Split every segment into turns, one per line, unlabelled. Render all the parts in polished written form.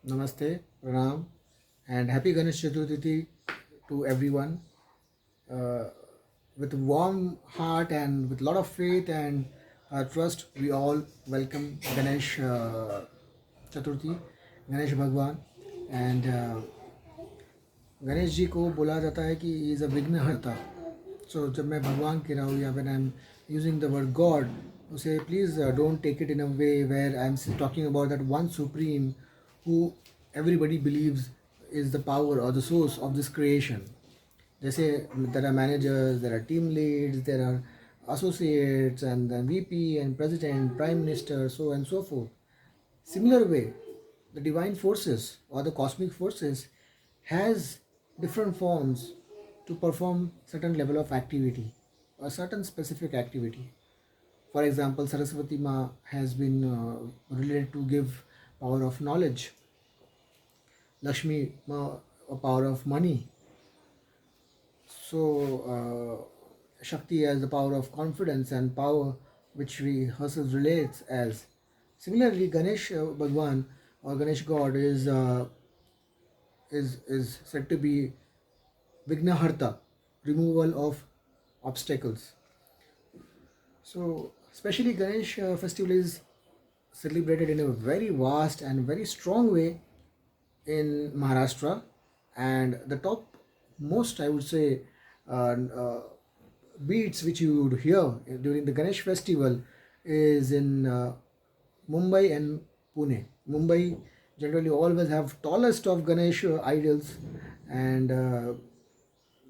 Namaste, Pranam, and happy Ganesh Chaturthi to everyone. Uh, with warm heart and with a lot of faith and trust, we all welcome Ganesh Chaturthi, Ganesh Bhagwan. And Ganesh ji को बोला जाता है कि is a विघ्नहर्ता. सो जब मैं भगवान कह रहा हूँ या when I am using the word God, उसे please don't take it in a way where I am talking about that one supreme who everybody believes is the power or the source of this creation. जैसे there are managers, there are team leads, there are associates and then VP and president, prime minister, so and so forth. Similar way, the divine forces or the cosmic forces has different forms to perform certain level of activity, a certain specific activity. For example, Saraswati Ma has been related to give power of knowledge, Lakshmi Ma a power of money, so Shakti has the power of confidence and power which we herself relates as. Similarly, Ganesh Bhagwan or Ganesh God is said to be Vignaharta, removal of obstacles. So, especially Ganesh festival is celebrated in a very vast and very strong way in Maharashtra, and the top most I would say beats which you would hear during the Ganesh festival is in Mumbai and Pune. Mumbai generally always have tallest of Ganesh idols, and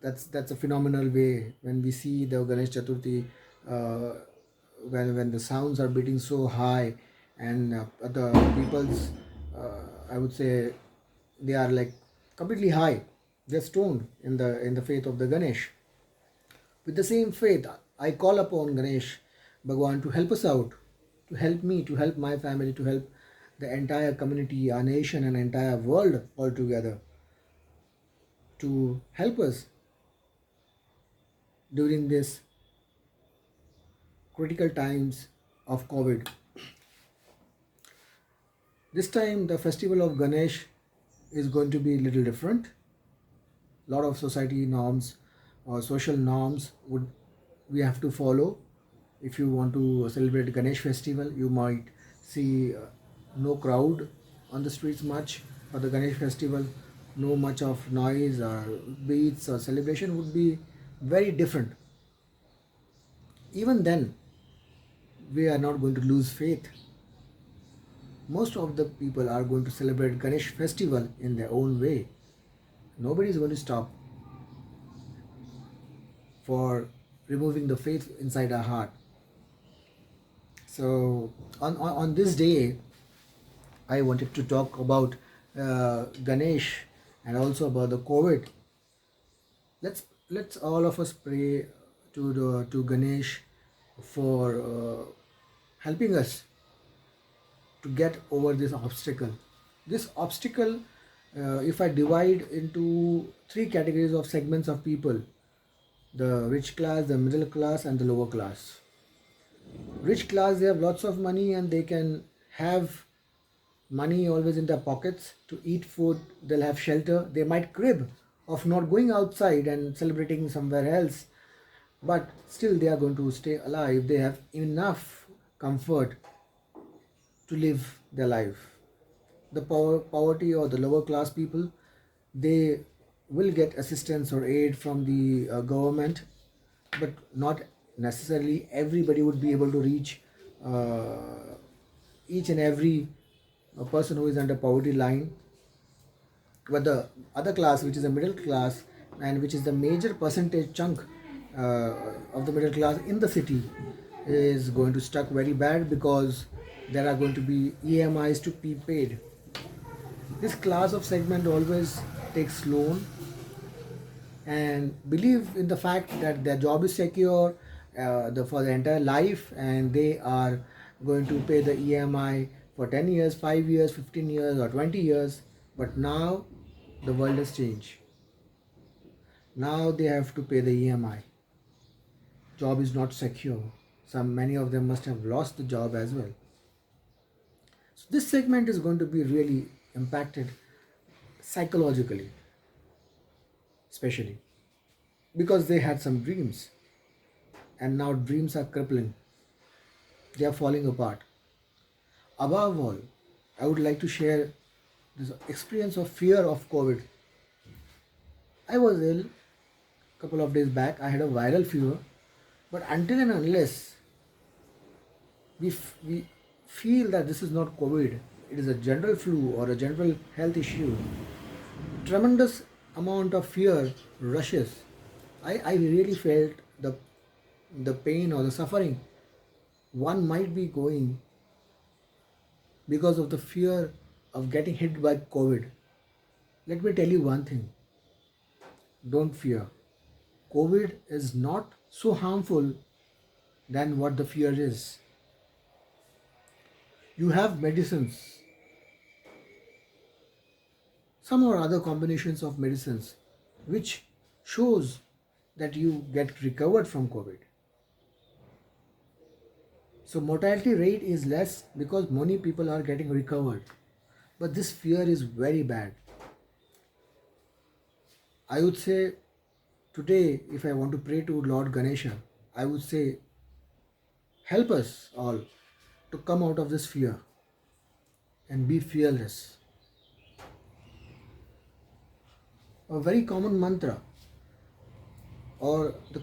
that's a phenomenal way when we see the Ganesh Chaturthi, uh, when the sounds are beating so high, and the people's I would say they are like completely high. They're stoned in the faith of the Ganesh. With the same faith, I call upon Ganesh Bhagwan to help us out, to help me, to help my family, to help the entire community, our nation, and entire world altogether, to help us during this critical times of COVID. This time, the festival of Ganesh is going to be a little different. A lot of society norms or social norms would we have to follow. If you want to celebrate Ganesh festival, you might see no crowd on the streets much for the Ganesh festival. No much of noise or beats or celebration would be very different. Even then, we are not going to lose faith. Most of the people are going to celebrate Ganesh festival in their own way. Nobody is going to stop for removing the faith inside our heart. So on this day, I wanted to talk about Ganesh and also about the COVID. Let's all of us pray to Ganesh for helping us to get over this obstacle. This obstacle, if I divide into three categories of segments of people: the rich class, the middle class, and the lower class. Rich class, they have lots of money and they can have money always in their pockets to eat food, they'll have shelter, they might crib of not going outside and celebrating somewhere else, but still they are going to stay alive. They have enough comfort to live their life. The poverty or the lower class people, they will get assistance or aid from the government, but not necessarily everybody would be able to reach each and every person who is under poverty line. But the other class, which is the middle class, and which is the major percentage chunk of the middle class in the city, is going to stuck very bad because there are going to be EMIs to be paid. This class of segment always takes loan and believe in the fact that their job is secure for the entire life, and they are going to pay the EMI for 10 years, 5 years, 15 years, or 20 years. But now the world has changed. Now they have to pay the EMI. Job is not secure. Many of them must have lost the job as well. So this segment is going to be really impacted psychologically, especially because they had some dreams, and now dreams are crippling, they are falling apart. Above all, I would like to share this experience of fear of COVID. I was ill a couple of days back. I had a viral fever, but until and unless we feel that this is not COVID, it is a general flu or a general health issue, tremendous amount of fear rushes. I really felt the pain or the suffering one might be going because of the fear of getting hit by COVID. Let me tell you one thing, don't fear. COVID is not so harmful than what the fear is. You have medicines, some or other combinations of medicines, which shows that you get recovered from COVID. So mortality rate is less because many people are getting recovered. But this fear is very bad. I would say today, if I want to pray to Lord Ganesha, I would say, help us all to come out of this fear and be fearless. A very common mantra or the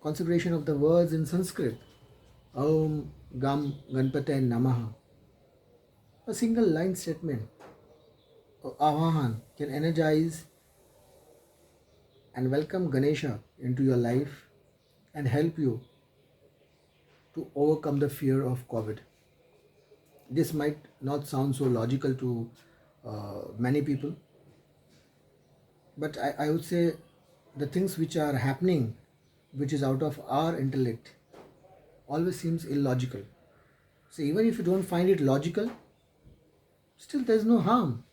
consecration of the words in Sanskrit, Om Gam Ganpate Namaha. A single line statement or Avahan can energize and welcome Ganesha into your life and help you to overcome the fear of COVID. This might not sound so logical to many people, but I would say the things which are happening, which is out of our intellect, always seems illogical. So even if you don't find it logical, still there's no harm.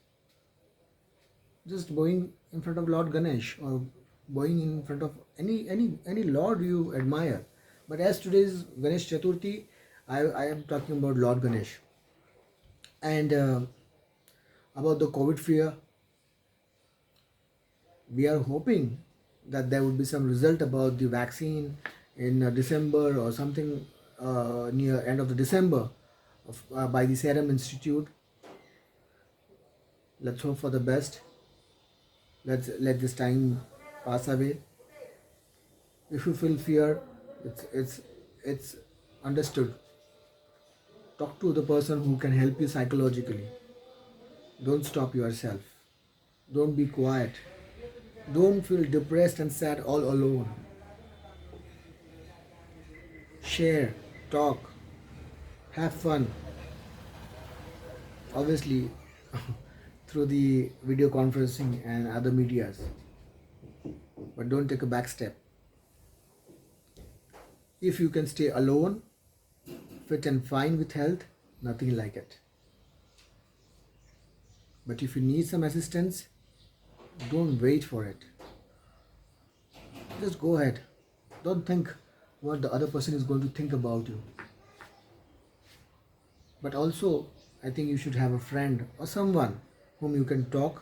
Just bowing in front of Lord Ganesh or bowing in front of any Lord you admire. But as today is Ganesh Chaturthi, I am talking about Lord Ganesh. And about the COVID fear, we are hoping that there would be some result about the vaccine in December or something near end of the December by the Serum Institute. Let's hope for the best. Let's let this time pass away. If you feel fear, it's understood. Talk to the person who can help you psychologically. Don't stop yourself. Don't be quiet. Don't feel depressed and sad all alone. Share, talk, have fun. Obviously, through the video conferencing and other medias. But don't take a back step. If you can stay alone, fit and fine with health, nothing like it. But if you need some assistance, don't wait for it. Just go ahead. Don't think what the other person is going to think about you. But also, I think you should have a friend or someone whom you can talk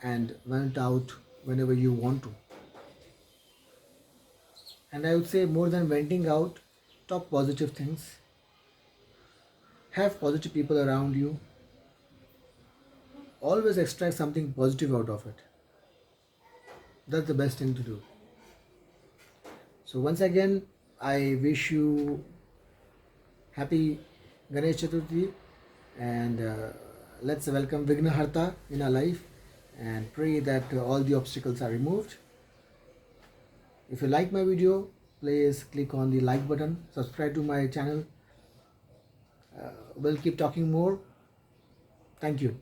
and vent out whenever you want to. And I would say, more than venting out, talk positive things. Have positive people around you. Always extract something positive out of it. That's the best thing to do. So once again, I wish you happy Ganesh Chaturthi, and let's welcome Vignaharta in our life and pray that all the obstacles are removed. If you like my video, please click on the like button, subscribe to my channel. We'll keep talking more. Thank you.